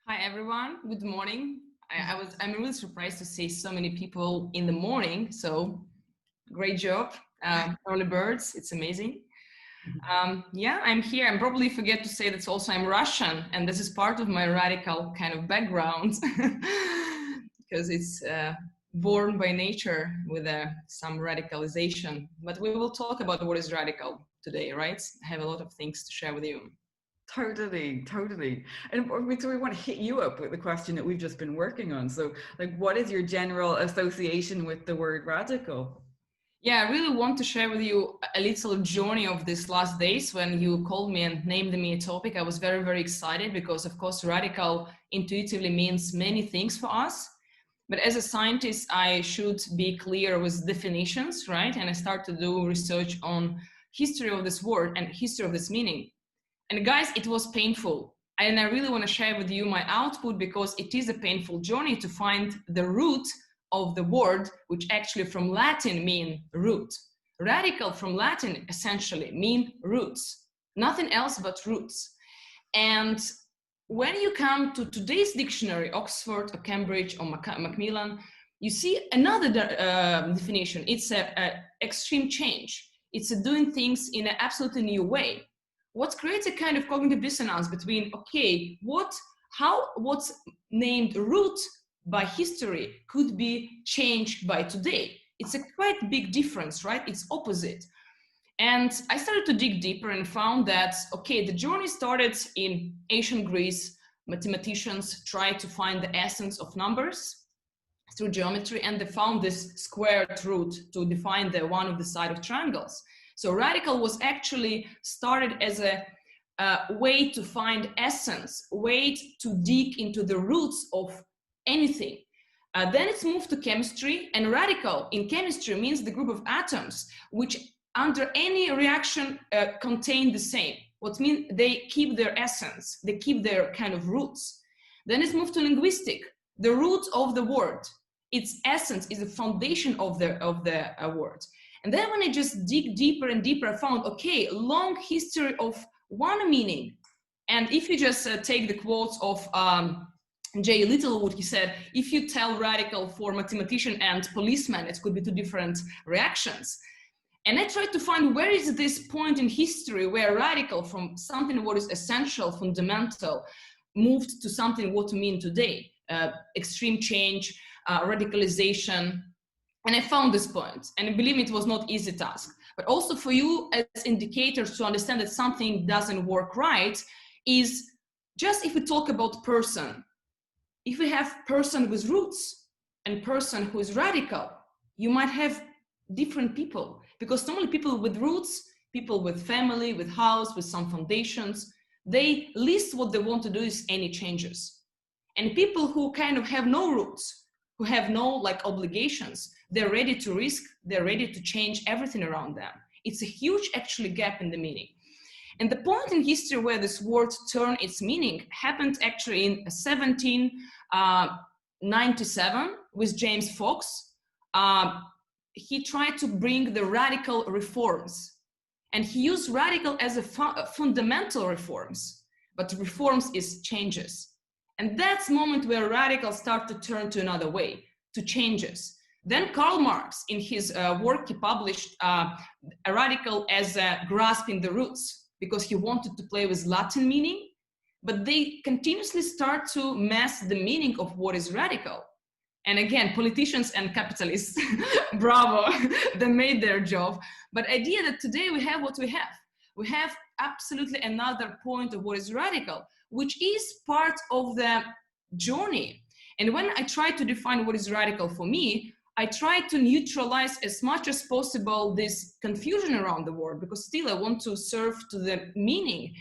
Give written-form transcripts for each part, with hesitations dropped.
Hi everyone, good morning. I'm really surprised to see so many people in the morning, so great job. Early birds, it's amazing. Yeah, I'm here. I probably forget to say that also I'm Russian, and this is part of my radical kind of background because it's born by nature with some radicalization. But we will talk about what is radical today, right? I have a lot of things to share with you. Totally. And so we want to hit you up with the question that we've just been working on. So, like, what is your general association with the word radical? Yeah, I really want to share with you a little journey of these last days. When you called me and named me a topic, I was very, very excited because, of course, radical intuitively means many things for us. But as a scientist, I should be clear with definitions, right? And I start to do research on history of this word and history of this meaning. And guys, it was painful. And I really want to share with you my output because it is a painful journey to find the root of the word, which actually from Latin mean root. Radical from Latin essentially mean roots, nothing else but roots. And when you come to today's dictionary, Oxford or Cambridge or Macmillan, you see another definition. It's a extreme change. It's doing things in an absolutely new way. What creates a kind of cognitive dissonance between, okay, what's named root by history could be changed by today. It's a quite big difference, right? It's opposite. And I started to dig deeper and found that, okay, the journey started in ancient Greece. Mathematicians tried to find the essence of numbers through geometry, and they found this squared root to define the one of the side of triangles. So radical was actually started as a way to find essence, way to dig into the roots of anything. Then it's moved to chemistry, and radical in chemistry means the group of atoms which under any reaction contain the same. What means they keep their essence, they keep their kind of roots. Then it's moved to linguistic, the root of the word. Its essence is the foundation of the word. And then when I just dig deeper and deeper, I found, okay, long history of one meaning. And if you just take the quotes of J. Littlewood, he said, if you tell radical for mathematician and policeman, it could be two different reactions. And I tried to find where is this point in history where radical from something what is essential, fundamental, moved to something what we mean today, extreme change, radicalization. And I found this point, and believe me, it was not easy task. But also for you as indicators to understand that something doesn't work right is just if we talk about person, if we have person with roots and person who is radical, you might have different people, because normally people with roots, people with family, with house, with some foundations, they least what they want to do is any changes. And people who kind of have no roots, who have no like obligations, they're ready to risk, they're ready to change everything around them. It's a huge actually gap in the meaning. And the point in history where this word turned its meaning happened actually in 1797 with James Fox. He tried to bring the radical reforms, and he used radical as a fundamental reforms, but reforms is changes. And that's the moment where radicals start to turn to another way, to changes. Then Karl Marx, in his work, he published a radical as grasping the roots, because he wanted to play with Latin meaning, but they continuously start to mess the meaning of what is radical. And again, politicians and capitalists, bravo, they made their job. But idea that today we have what we have. We have absolutely another point of what is radical, which is part of the journey. And when I try to define what is radical for me, I try to neutralize as much as possible this confusion around the word, because still I want to serve to the meaning.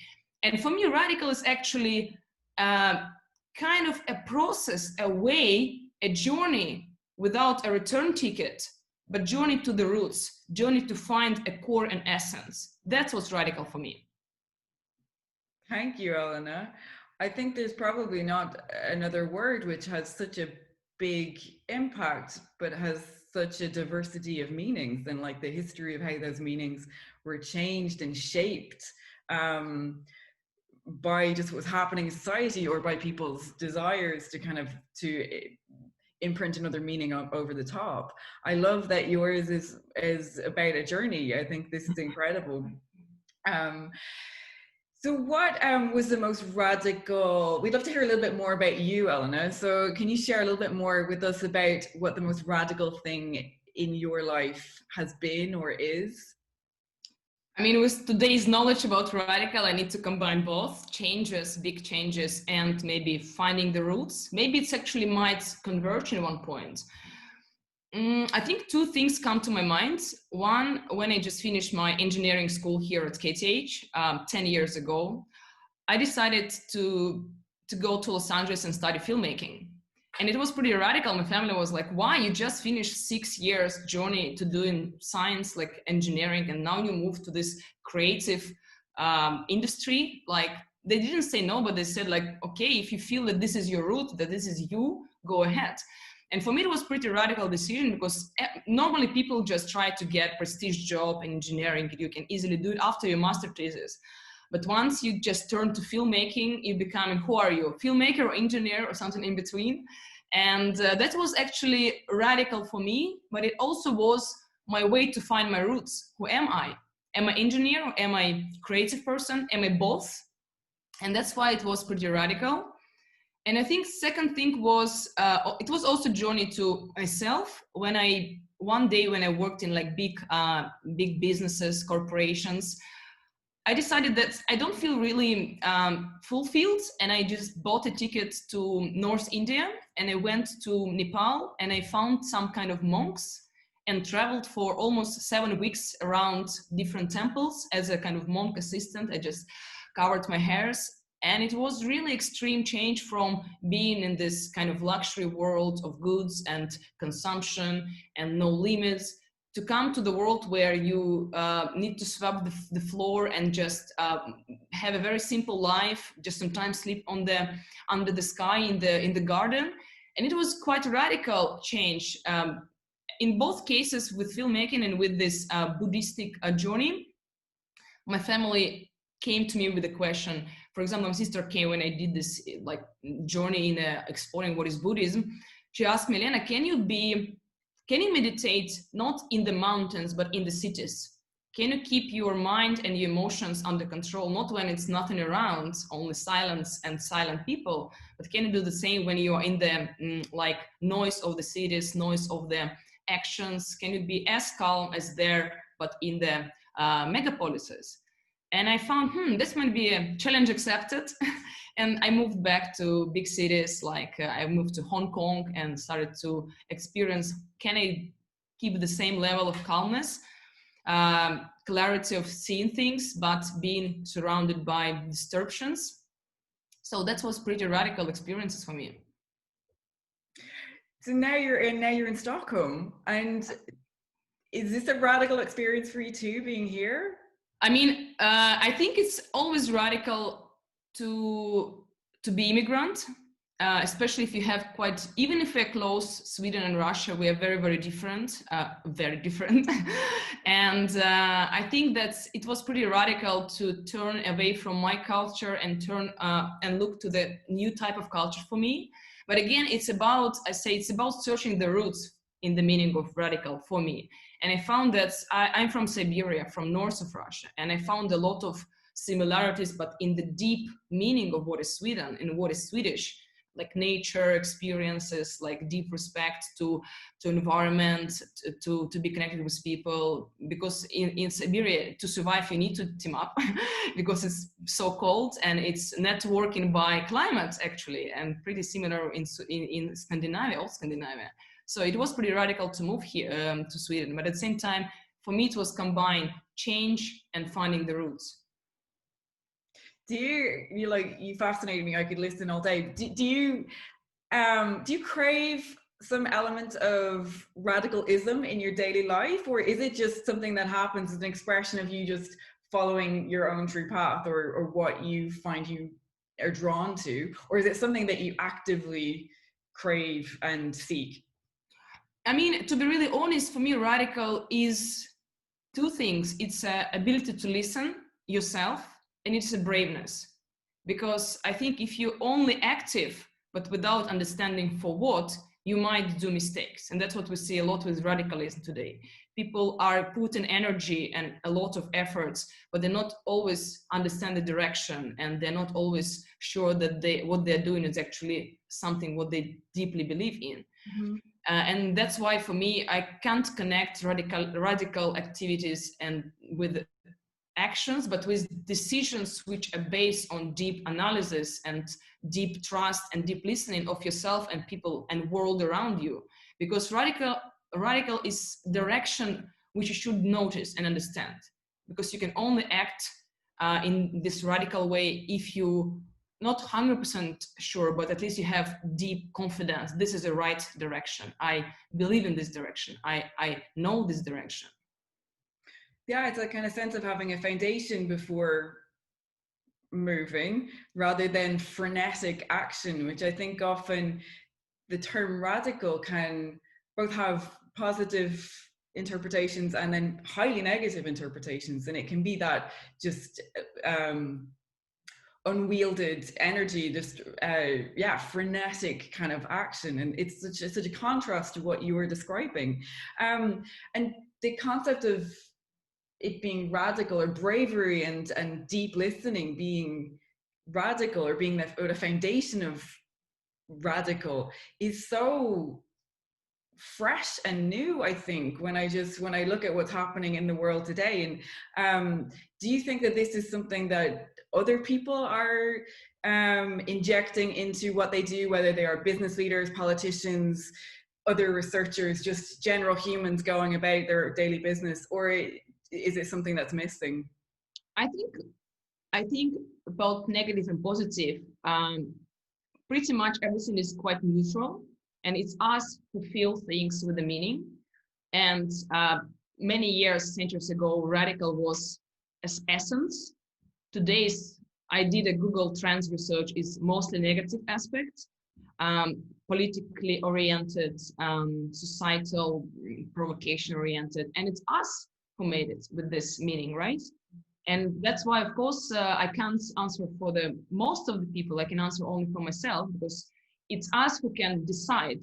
And for me, radical is actually kind of a process, a way, a journey without a return ticket, but journey to the roots, journey to find a core and essence. That's what's radical for me. Thank you, Elena. I think there's probably not another word which has such a big impact, but has such a diversity of meanings, and like the history of how those meanings were changed and shaped. by just what's happening in society or by people's desires to kind of to imprint another meaning over the top. I love that yours is about a journey. I think this is incredible. So what was the most radical, we'd love to hear a little bit more about you, Elena. So can you share a little bit more with us about what the most radical thing in your life has been or is? I mean, with today's knowledge about radical, I need to combine both changes, big changes, and maybe finding the roots. Maybe it's actually might converge in one point. I think two things come to my mind. One, when I just finished my engineering school here at KTH 10 years ago, I decided to go to Los Angeles and study filmmaking. And it was pretty radical. My family was like, why? You just finished 6 years journey to doing science, like engineering, and now you move to this creative industry. Like, they didn't say no, but they said like, okay, if you feel that this is your route, that this is you, go ahead. And for me, it was pretty radical decision because normally people just try to get prestige job in engineering. You can easily do it after your master thesis. But once you just turn to filmmaking, you become, who are you, filmmaker or engineer or something in between? And that was actually radical for me, but it also was my way to find my roots. Who am I? Am I engineer or am I creative person? Am I both? And that's why it was pretty radical. And I think second thing was, it was also journey to myself one day when I worked in like big businesses, corporations, I decided that I don't feel really fulfilled, and I just bought a ticket to North India, and I went to Nepal, and I found some kind of monks and traveled for almost 7 weeks around different temples as a kind of monk assistant. I just covered my hairs, and it was really extreme change from being in this kind of luxury world of goods and consumption and no limits, to come to the world where you need to swab the floor and just have a very simple life, just sometimes sleep under the sky in the garden. And it was quite a radical change. In both cases, with filmmaking and with this Buddhistic journey, my family came to me with a question. For example, my sister came when I did this like journey in exploring what is Buddhism. She asked me, Elena, can you meditate not in the mountains, but in the cities? Can you keep your mind and your emotions under control, not when it's nothing around, only silence and silent people, but can you do the same when you are in the like noise of the cities, noise of the actions? Can you be as calm as there, but in the megapolises? And I found, this might be a challenge accepted. And I moved back to big cities, like I moved to Hong Kong and started to experience, can I keep the same level of calmness, clarity of seeing things, but being surrounded by distortions? So that was pretty radical experiences for me. So now you're in Stockholm, and is this a radical experience for you too, being here? I mean, I think it's always radical to be immigrant, especially if you have even if we're close, Sweden and Russia, we are very, very different, And I think that it was pretty radical to turn away from my culture and turn and look to the new type of culture for me. But again, it's about searching the roots in the meaning of radical for me. And I found that I'm from Siberia, from north of Russia, and I found a lot of similarities, but in the deep meaning of what is Sweden and what is Swedish, like nature experiences, like deep respect to environment, to be connected with people. Because in Siberia, to survive, you need to team up because it's so cold, and it's networking by climate actually, and pretty similar in Scandinavia, all Scandinavia. So it was pretty radical to move here to Sweden, but at the same time, for me, it was combined change and finding the roots. You fascinate me. I could listen all day. Do you crave some element of radicalism in your daily life, or is it just something that happens as an expression of you just following your own true path, or what you find you are drawn to, or is it something that you actively crave and seek? I mean, to be really honest, for me, radical is two things. It's an ability to listen yourself, and it's a braveness. because I think if you're only active but without understanding for what, you might do mistakes. And that's what we see a lot with radicalism today. People are putting energy and a lot of efforts, but they not always understand the direction, and they're not always sure that what they're doing is actually something what they deeply believe in. Mm-hmm. And that's why for me, I can't connect radical activities and with actions, but with decisions which are based on deep analysis and deep trust and deep listening of yourself and people and world around you. Because radical is direction which you should notice and understand, because you can only act in this radical way if you not 100% sure, but at least you have deep confidence. This is the right direction. I believe in this direction. I know this direction. Yeah, it's a kind of sense of having a foundation before moving rather than frenetic action, which I think often the term radical can both have positive interpretations and then highly negative interpretations. And it can be that just unwielded energy, just frenetic kind of action. And it's such a contrast to what you were describing. And the concept of it being radical, or bravery and deep listening being radical, or being the foundation of radical, is so fresh and new, I think, when I look at what's happening in the world today. And do you think that this is something that other people are injecting into what they do, whether they are business leaders, politicians, other researchers, just general humans going about their daily business, or is it something that's missing? I think about negative and positive, pretty much everything is quite neutral, and it's us who feel things with a meaning. And many years, centuries ago, radical was as essence. Today's, I did a Google Trends research, is mostly negative aspects, politically oriented, societal provocation oriented, and it's us who made it with this meaning, right? And that's why, of course, I can't answer for the most of the people. I can answer only for myself, because it's us who can decide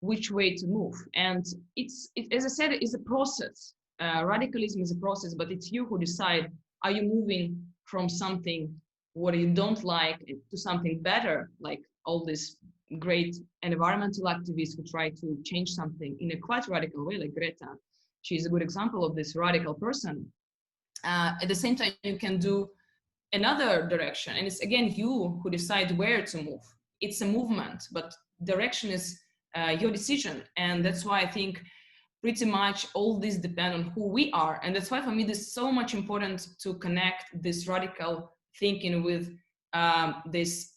which way to move. And as I said, it's a process. Radicalism is a process, but it's you who decide, are you moving from something what you don't like to something better, like all these great environmental activists who try to change something in a quite radical way, like Greta. She's a good example of this radical person. At the same time, you can do another direction, and it's again you who decide where to move. It's a movement, but direction is your decision. And that's why I think pretty much all this depend on who we are. And that's why for me this is so much important to connect this radical thinking with this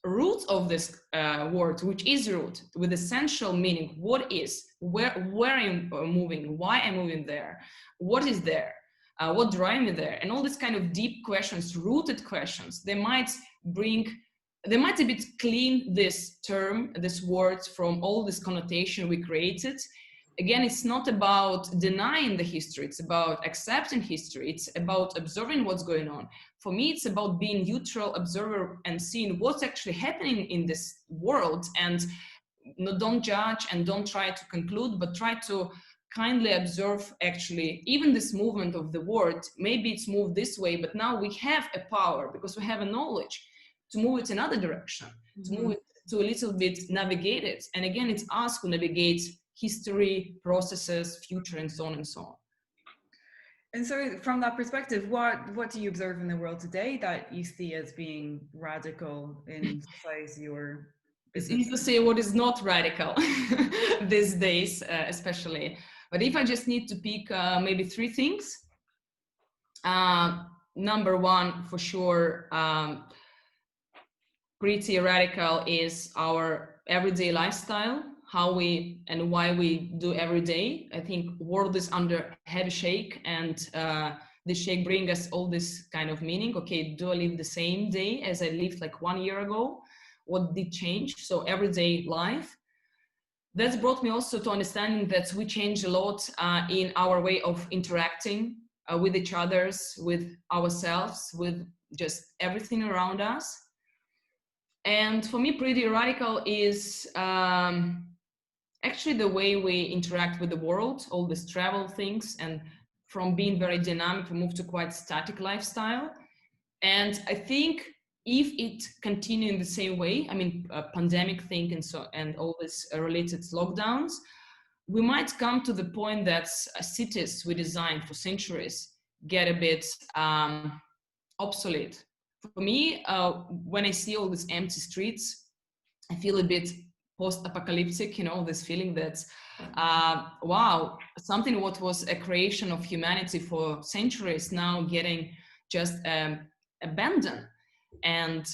root of this word, which is root, with essential meaning. What is, where I'm moving, why I'm moving there, what is there, what drives me there, and all these kind of deep questions, rooted questions. They might a bit clean this term, this word, from all this connotation we created. Again, it's not about denying the history, it's about accepting history, it's about observing what's going on. For me, it's about being neutral observer and seeing what's actually happening in this world, and don't judge and don't try to conclude, but try to kindly observe actually even this movement of the world. Maybe it's moved this way, but now we have a power, because we have a knowledge to move it another direction, to move it to a little bit navigate it. And again, it's us who navigate history, processes, future, and so on and so on. And so from that perspective, what do you observe in the world today that you see as being radical in society or business? It's easy to say what is not radical these days, especially. But if I just need to pick maybe three things, number one, for sure, pretty radical is our everyday lifestyle, how we and why we do every day. I think world is under heavy shake, and the shake brings us all this kind of meaning. Okay, do I live the same day as I lived like 1 year ago? What did change? So everyday life. That's brought me also to understanding that we change a lot in our way of interacting with each others, with ourselves, with just everything around us. And for me, pretty radical is actually the way we interact with the world, all these travel things, and from being very dynamic, we move to quite static lifestyle. And I think if it continue in the same way, I mean, pandemic thing and so and all this related lockdowns, we might come to the point that cities we designed for centuries get a bit obsolete. For me, when I see all these empty streets, I feel a bit post-apocalyptic, you know, this feeling that, wow, something what was a creation of humanity for centuries now getting just abandoned. And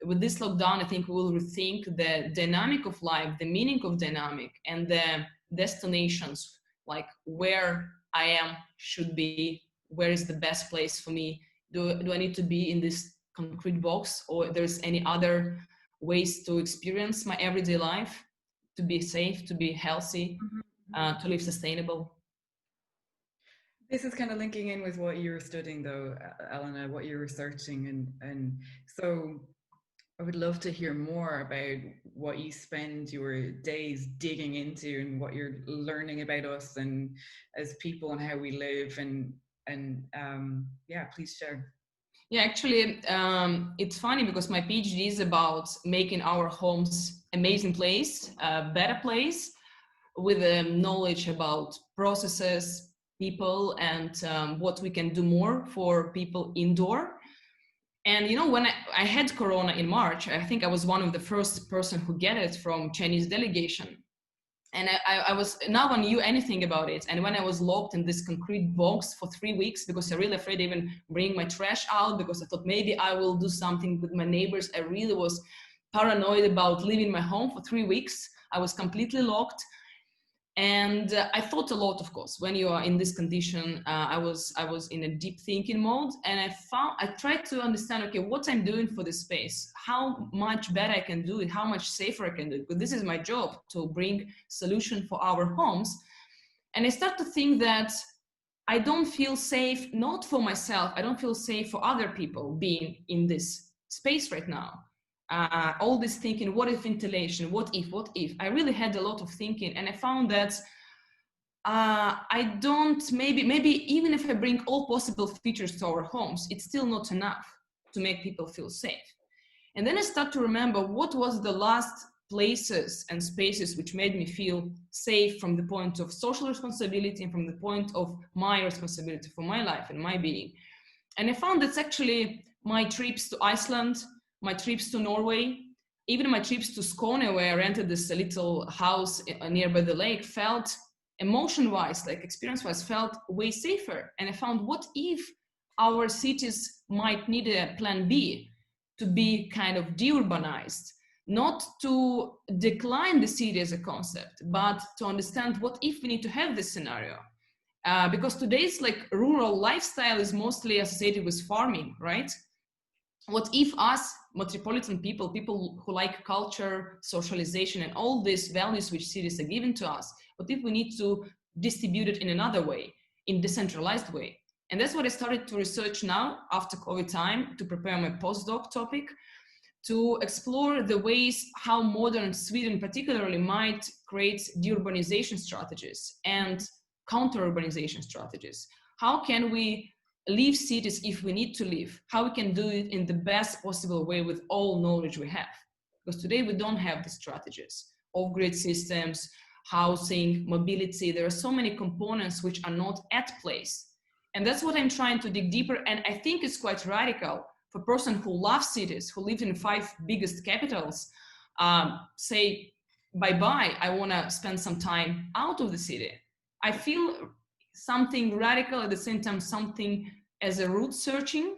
with this lockdown, I think we will rethink the dynamic of life, the meaning of dynamic, and the destinations, like where I am should be, where is the best place for me. Do I need to be in this concrete box, or there's any other ways to experience my everyday life, to be safe, to be healthy, to live sustainable? This is kind of linking in with what you were studying, though, Elena, what you're researching, and so I would love to hear more about what you spend your days digging into and what you're learning about us and as people and how we live, and yeah, please share. Yeah, actually, it's funny because my PhD is about making our homes amazing place, a better place, with knowledge about processes, people, and what we can do more for people indoor. And you know, when I had Corona in March, I think I was one of the first person who get it from Chinese delegation. And I was no one knew anything about it. And when I was locked in this concrete box for 3 weeks, because I really afraid to even bring my trash out, because I thought maybe I will do something with my neighbors. I really was paranoid about leaving my home for 3 weeks. I was completely locked. And I thought a lot, of course. When you are in this condition, I was in a deep thinking mode, and I tried to understand, okay, what I'm doing for this space, how much better I can do it, how much safer I can do it, because this is my job to bring solution for our homes. And I start to think that I don't feel safe, not for myself, I don't feel safe for other people being in this space right now. All this thinking, what if ventilation, what if? I really had a lot of thinking, and I found that I don't, maybe even if I bring all possible features to our homes, it's still not enough to make people feel safe. And then I start to remember what was the last places and spaces which made me feel safe from the point of social responsibility and from the point of my responsibility for my life and my being. And I found it's actually my trips to Iceland, my trips to Norway, even my trips to Skåne, where I rented this little house nearby the lake, felt emotion-wise, like experience-wise, felt way safer. And I found, what if our cities might need a plan B to be kind of deurbanized, not to decline the city as a concept, but to understand what if we need to have this scenario. Because today's like rural lifestyle is mostly associated with farming, right? What if us metropolitan people who like culture, socialization, and all these values which cities are giving to us, what if we need to distribute it in another way, in decentralized way? And that's what I started to research now after COVID time to prepare my postdoc topic, to explore the ways how modern Sweden particularly might create deurbanization strategies and counter-urbanization strategies. How can we leave cities if we need to leave? How we can do it in the best possible way with all knowledge we have? Because today we don't have the strategies, off-grid systems, housing, mobility. There are so many components which are not at place. And that's what I'm trying to dig deeper. And I think it's quite radical for a person who loves cities, who lives in 5 biggest capitals, say, bye-bye, I want to spend some time out of the city. I feel something radical, at the same time something as a root searching.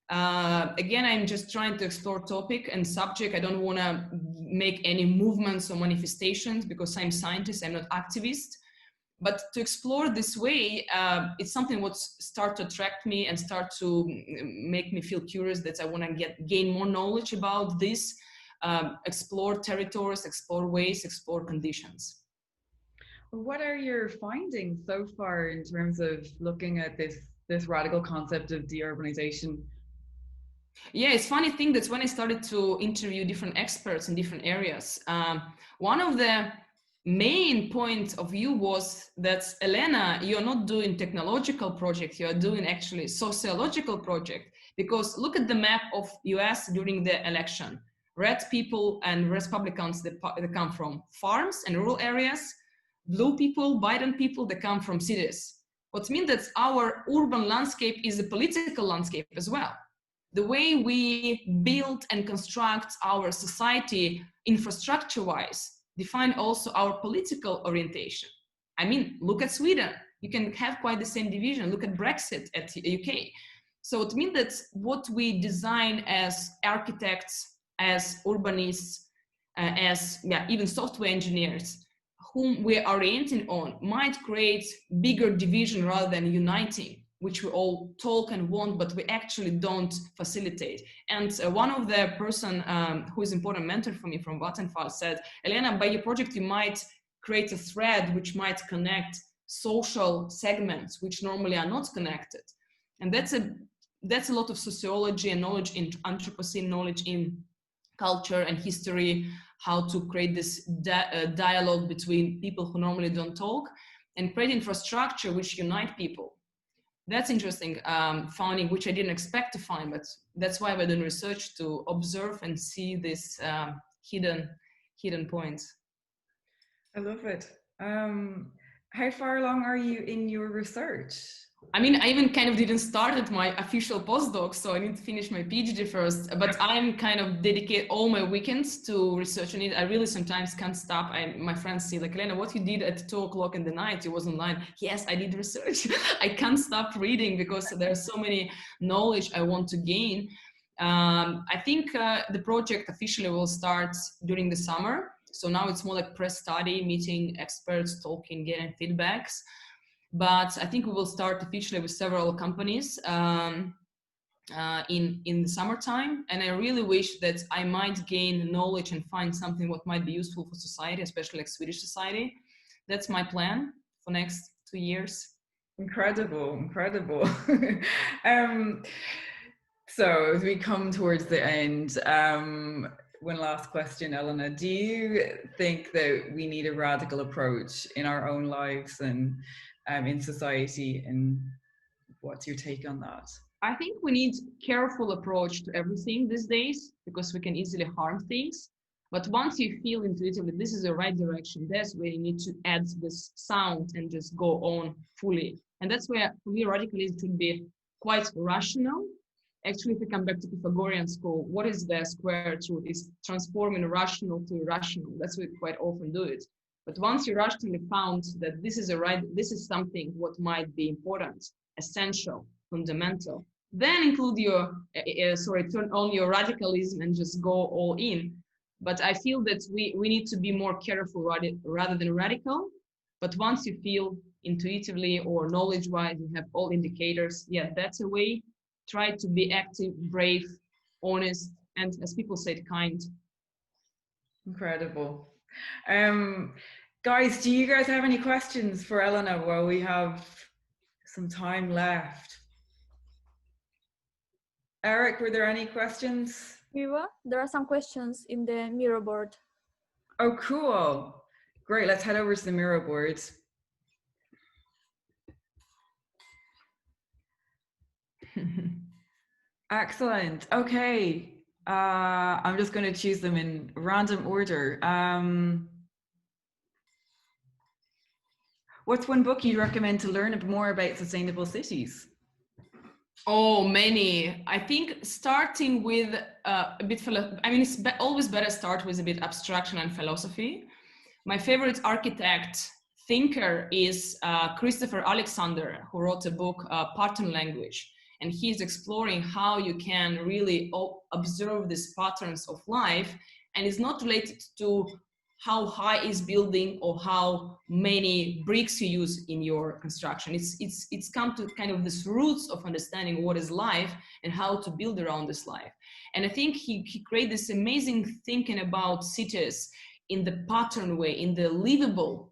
Again, I'm just trying to explore topic and subject. I don't want to make any movements or manifestations because I'm a scientist, I'm not activist. But to explore this way, it's something what start to attract me and start to make me feel curious, that I want to gain more knowledge about this, explore territories, explore ways, explore conditions. What are your findings so far in terms of looking at this radical concept of deurbanization? Yeah, it's funny thing that when I started to interview different experts in different areas, one of the main point of view was that, Elena, you're not doing technological project, you're doing actually sociological project. Because look at the map of US during the election. Red people and Republicans that come from farms and rural areas, blue people, Biden people that come from cities. What means that our urban landscape is a political landscape as well. The way we build and construct our society infrastructure wise define also our political orientation. I mean, look at Sweden. You can have quite the same division. Look at Brexit at the UK. So it means that what we design as architects, as urbanists, as even software engineers, whom we're orienting on, might create bigger division rather than uniting, which we all talk and want, but we actually don't facilitate. And one of the person who is important mentor for me from Vattenfall said, Elena, by your project, you might create a thread which might connect social segments which normally are not connected. And that's a lot of sociology and knowledge in Anthropocene, knowledge in culture and history, how to create this dialogue between people who normally don't talk and create infrastructure which unite people. That's interesting finding, which I didn't expect to find, but that's why we're doing research to observe and see this hidden points. I love it. How far along are you in your research? I mean, I even kind of didn't start my official postdoc, so I need to finish my PhD first, but I'm kind of dedicate all my weekends to research on it. I really sometimes can't stop. My friends say, like, Elena, what you did at 2:00 in the night, you was online. Yes, I did research. I can't stop reading because there's so many knowledge I want to gain. I think the project officially will start during the summer. So now it's more like press study, meeting experts, talking, getting feedbacks. But I think we will start officially with several companies in the summertime. And I really wish that I might gain knowledge and find something what might be useful for society, especially like Swedish society. That's my plan for next 2 years. Incredible. So as we come towards the end, one last question, Elena. Do you think that we need a radical approach in our own lives and in society? And what's your take on that? I think we need careful approach to everything these days because we can easily harm things. But once you feel intuitively this is the right direction, that's where you need to add this sound and just go on fully. And that's where, for me, radicalism should be quite rational. Actually, if we come back to Pythagorean school, what is the square root? Is transforming rational to irrational. That's what we quite often do it. But once you rationally found that this is something what might be important, essential, fundamental, then include your, turn on your radicalism and just go all in. But I feel that we need to be more careful rather than radical. But once you feel intuitively or knowledge-wise, you have all indicators, yeah, that's a way. Try to be active, brave, honest, and as people said, kind. Incredible. Guys, do you guys have any questions for Elena while we have some time left? Eric, were there any questions? Viva, there are some questions in the Miro board. Oh, cool. Great, let's head over to the Miro board. Excellent. Okay. I'm just going to choose them in random order. What's one book you'd recommend to learn more about sustainable cities? Oh, many. I think starting with a bit, it's always better start with a bit abstraction and philosophy. My favorite architect thinker is Christopher Alexander, who wrote a book, Pattern Language. And he's exploring how you can really observe these patterns of life. And it's not related to how high is building or how many bricks you use in your construction. It's come to kind of this roots of understanding what is life and how to build around this life. And I think he created this amazing thinking about cities in the pattern way, in the livable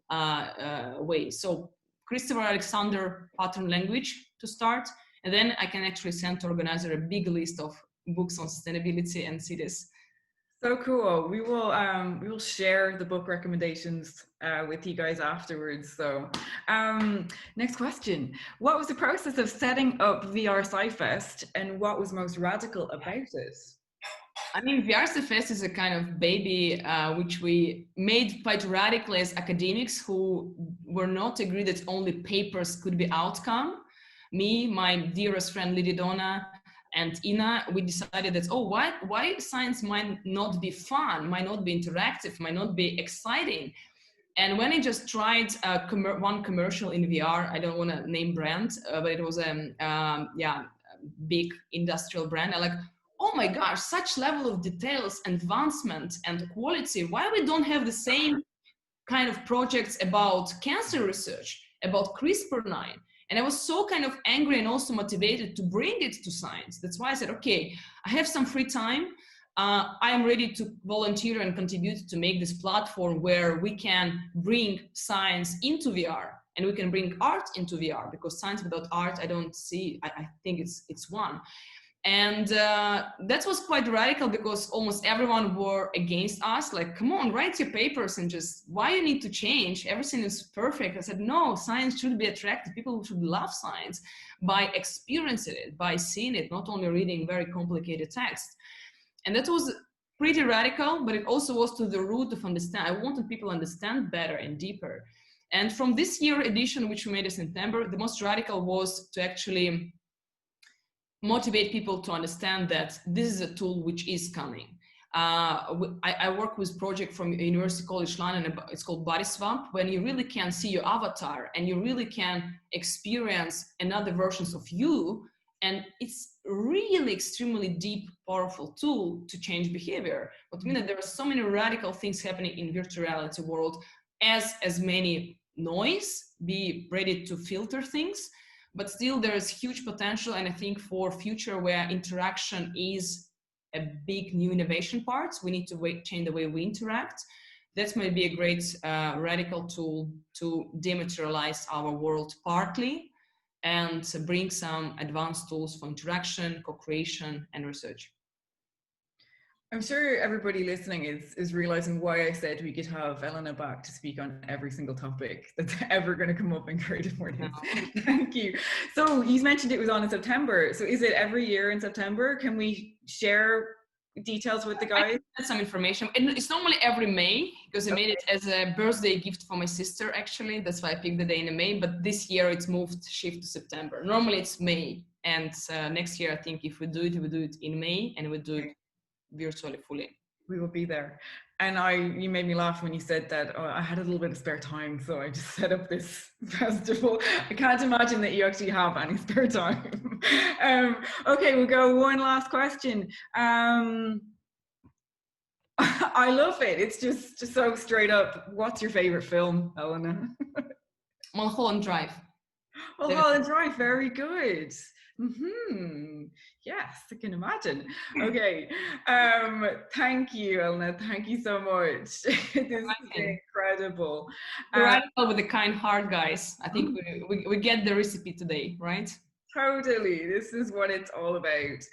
way. So Christopher Alexander, Pattern Language to start. And then I can actually send to organizer a big list of books on sustainability and cities. So cool. We will share the book recommendations with you guys afterwards. So next question. What was the process of setting up VR Cyfest and what was most radical about it? I mean, VR Fest is a kind of baby which we made quite radically as academics who were not agreed that only papers could be outcome. Me, my dearest friend Lididona, and Ina, we decided that, oh, why science might not be fun, might not be interactive, might not be exciting. And when I just tried one commercial in VR, I don't want to name brand, but it was a big industrial brand. I like, oh my gosh, such level of details, advancement, and quality. Why we don't have the same kind of projects about cancer research, about CRISPR-9? And I was so kind of angry and also motivated to bring it to science. That's why I said, okay, I have some free time. I am ready to volunteer and contribute to make this platform where we can bring science into VR and we can bring art into VR, because science without art, I don't see, I think it's one. And that was quite radical because almost everyone were against us. Like, come on, write your papers and just, why you need to change? Everything is perfect. I said, no, science should be attractive. People should love science by experiencing it, by seeing it, not only reading very complicated text. And that was pretty radical, but it also was to the root of understand. I wanted people to understand better and deeper. And from this year edition, which we made in September, the most radical was to actually motivate people to understand that this is a tool which is coming. I work with a project from University College London, it's called Body Swap, when you really can see your avatar and you really can experience another versions of you. And it's really extremely deep, powerful tool to change behavior. But I mean that there are so many radical things happening in virtual reality world, as many noise, be ready to filter things. But still there is huge potential, and I think for future where interaction is a big new innovation part, we need to change the way we interact. That might be a great radical tool to dematerialize our world partly and bring some advanced tools for interaction, co-creation, and research. I'm sure everybody listening is realizing why I said we could have Elena back to speak on every single topic that's ever going to come up in Creative Mornings. No. Thank you. So you mentioned it was on in September. So is it every year in September? Can we share details with the guys? Some information. And it's normally every May, because I made it as a birthday gift for my sister, actually. That's why I picked the day in May. But this year it's shift to September. Normally it's May. And next year, I think if we do it in May, and we do it virtually fully. We will be there. And you made me laugh when you said that. I had a little bit of spare time, so I just set up this festival. I can't imagine that you actually have any spare time. Okay, we'll go one last question. I love it. It's just so straight up. What's your favorite film, Elena? Mulholland Drive. Mulholland Drive, very good. Yes, I can imagine. Okay. Thank you, Elena. Thank you so much. This is incredible. Radical with a kind heart, guys. I think we get the recipe today, right? Totally. This is what it's all about.